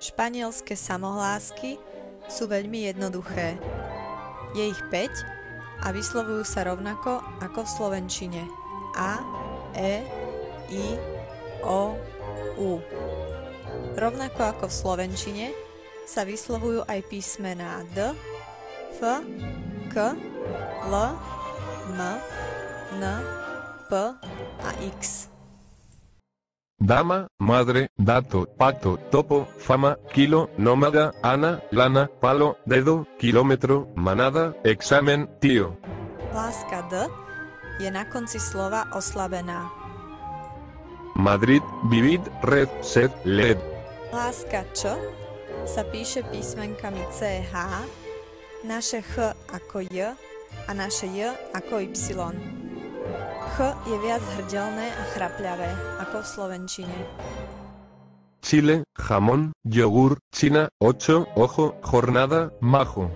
Španielske samohlásky sú veľmi jednoduché. Je ich 5 a vyslovujú sa rovnako ako v slovenčine. A, E, I, O, U. Rovnako ako v slovenčine sa vyslovujú aj písmená D, F, K, L, M, N, P a X. Dama, madre, dato, pato, topo, fama, kilo, nómada, Ana, lana, palo, dedo, kilómetro, manada, examen, tío. Hláska D je na konci slova oslabená. Madrid, vivid, red, sed, led. Hláska Č sa píše písmenkami CH, naše H ako J a naše J ako Y. Ch je viac hrdelné a chrapľavé ako v slovenčine. Chile, jamón, yogur, China, 8, ojo, jornada, majo.